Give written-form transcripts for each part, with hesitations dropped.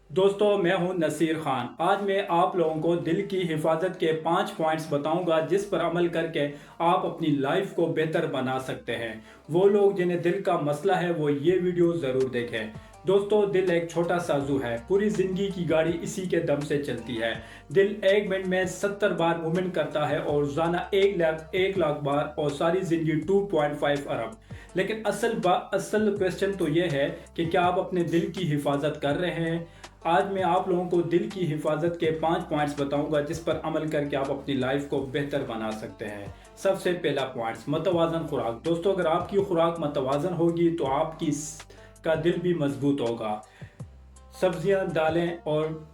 दोस्तों मैं हूं नसीर खान। आज मैं आप लोगों को दिल की हिफाजत के 5 पॉइंट्स बताऊंगा जिस पर अमल करके आप अपनी लाइफ को बेहतर बना सकते हैं। वो लोग जिन्हें दिल का मसला है वो ये वीडियो ज़रूर देखें। दोस्तों दिल एक छोटा साजू है, पूरी जिंदगी की गाड़ी इसी के दम से चलती है। दिल 1 मिनट में 70 बार मूवमेंट करता है और रोजाना 1 लाख बार और सारी जिंदगी 2.5 अरब। लेकिन असल क्वेश्चन तो ये है कि क्या आप अपने दिल की हिफाजत कर रहे हैं। आज मैं आप लोगों को दिल की हिफाजत के 5 पॉइंट्स बताऊंगा जिस पर अमल करके आप अपनी लाइफ को बेहतर बना सकते हैं। सबसे पहला पॉइंट्स, मतवाजन खुराक। दोस्तों अगर आपकी खुराक मतवाजन होगी तो आपकी का दिल भी मजबूत होगा। सब्जियां, दालें और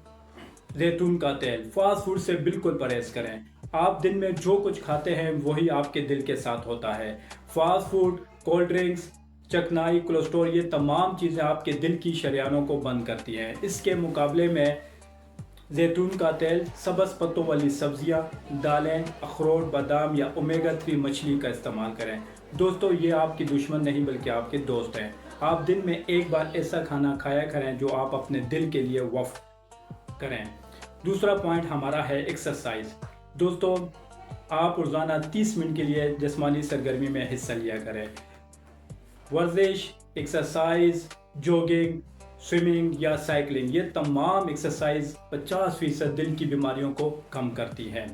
जैतून का तेल, फास्ट फूड से बिल्कुल परहेज करें। आप दिन में जो कुछ खाते हैं वही आपके दिल के साथ होता है। फास्ट फूड, कोल्ड ड्रिंक्स, चकनाई, कोलेस्ट्रॉल, ये तमाम चीज़ें आपके दिल की शरियानों को बंद करती हैं। इसके मुकाबले में जैतून का तेल, सब्ज़ पत्तों वाली सब्जियां, दालें, अखरोट, बादाम या ओमेगा 3 मछली का इस्तेमाल करें। दोस्तों ये आपकी दुश्मन नहीं बल्कि आपके दोस्त हैं। आप दिन में एक बार ऐसा खाना खाया करें जो आप अपने दिल के लिए वफ़ करें। दूसरा पॉइंट हमारा है एक्सरसाइज। दोस्तों आप रोज़ाना 30 मिनट के लिए जिस्मानी सरगर्मी में हिस्सा लिया करें। वर्जिश, एक्सरसाइज, जॉगिंग, स्विमिंग या साइकिलिंग, ये तमाम एक्सरसाइज 50% दिल की बीमारियों को कम करती है।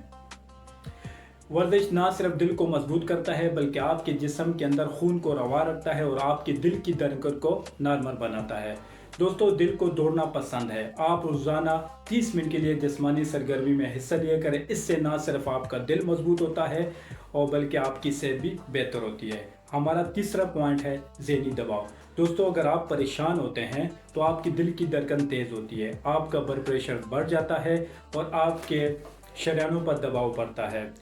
वर्जिश ना सिर्फ दिल को मजबूत करता है बल्कि आपके जिस्म के अंदर खून को रवा रखता है और आपके दिल की धड़कन को नॉर्मल बनाता है। दोस्तों दिल को दौड़ना पसंद है, आप रोज़ाना 30 मिनट के लिए जिस्मानी सरगर्मी में हिस्सा लिया करें। इससे ना सिर्फ आपका दिल मजबूत होता है और बल्कि आपकी सेहत भी बेहतर होती है। हमारा तीसरा पॉइंट है ज़हनी दबाव। दोस्तों अगर आप परेशान होते हैं तो आपकी दिल की धड़कन तेज़ होती है, आपका ब्लड प्रेशर बढ़ जाता है और आपके शरीरों पर दबाव पड़ता है।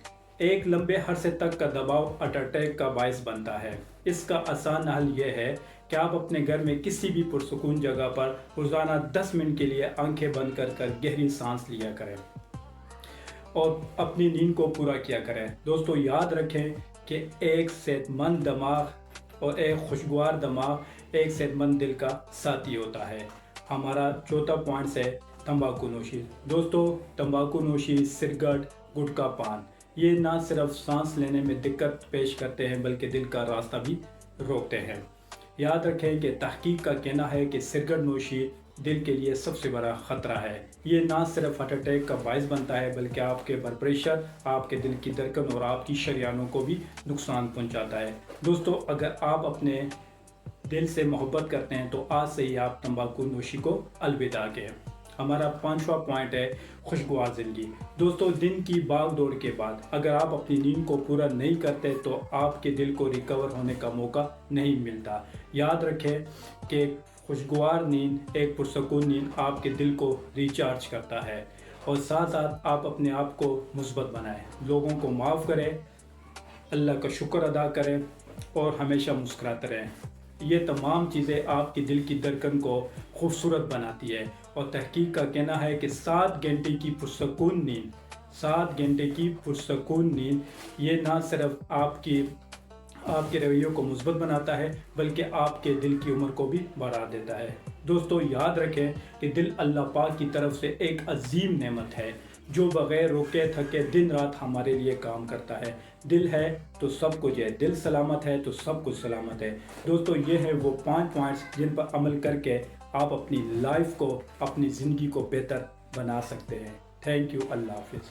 एक लंबे अरसे तक का दबाव हार्ट अटैक का बायस बनता है। इसका आसान हल यह है कि आप अपने घर में किसी भी पुरसुकून जगह पर रोज़ाना 10 मिनट के लिए आंखें बंद कर गहरी सांस लिया करें और अपनी नींद को पूरा किया करें। दोस्तों याद रखें कि एक सेहतमंद दिमाग और एक खुशगवार दिमाग एक सेहतमंद दिल का साथी होता है। हमारा चौथा पॉइंट है तंबाकू नोशी। दोस्तों तंबाकू नोशी, सिगरेट, गुटखा पान, ये ना सिर्फ सांस लेने में दिक्कत पेश करते हैं बल्कि दिल का रास्ता भी रोकते हैं। याद रखें कि तहकीक का कहना है कि सिगरेट नोशी दिल के लिए सबसे बड़ा ख़तरा है। ये ना सिर्फ हार्ट अटैक का बायस बनता है बल्कि आपके ब्लड प्रेशर, आपके दिल की धड़कन और आपकी शरियानों को भी नुकसान पहुंचाता है। दोस्तों अगर आप अपने दिल से मोहब्बत करते हैं तो आज से ही आप तंबाकू नोशी को अलविदा कहें। हमारा 5वां पॉइंट है खुशगवार ज़िंदगी। दोस्तों दिन की भाग दौड़ के बाद अगर आप अपनी नींद को पूरा नहीं करते तो आपके दिल को रिकवर होने का मौका नहीं मिलता। याद रखें कि खुशगवार नींद, एक पुरसकून नींद आपके दिल को रिचार्ज करता है और साथ साथ आप अपने आप को मुस्बत बनाएं, लोगों को माफ़ करें, अल्लाह का शुक्र अदा करें और हमेशा मुस्कुराते रहें। ये तमाम चीज़ें आपकी दिल की धड़कन को खूबसूरत बनाती है और तहकीक का कहना है कि 7 घंटे की पुरसकून नींद, 7 घंटे की पुरसकून नींद, ये ना सिर्फ आपके रवैयों को मुस्बत बनाता है बल्कि आपके दिल की उम्र को भी बढ़ा देता है। दोस्तों याद रखें कि दिल अल्लाह पाक की तरफ से एक अजीम नेमत है जो बग़ैर रुके थके दिन रात हमारे लिए काम करता है। दिल है तो सब कुछ है, दिल सलामत है तो सब कुछ सलामत है। दोस्तों ये है वो 5 पॉइंट्स जिन पर अमल करके आप अपनी लाइफ को, अपनी ज़िंदगी को बेहतर बना सकते हैं। Thank you. अल्लाह हाफिज़।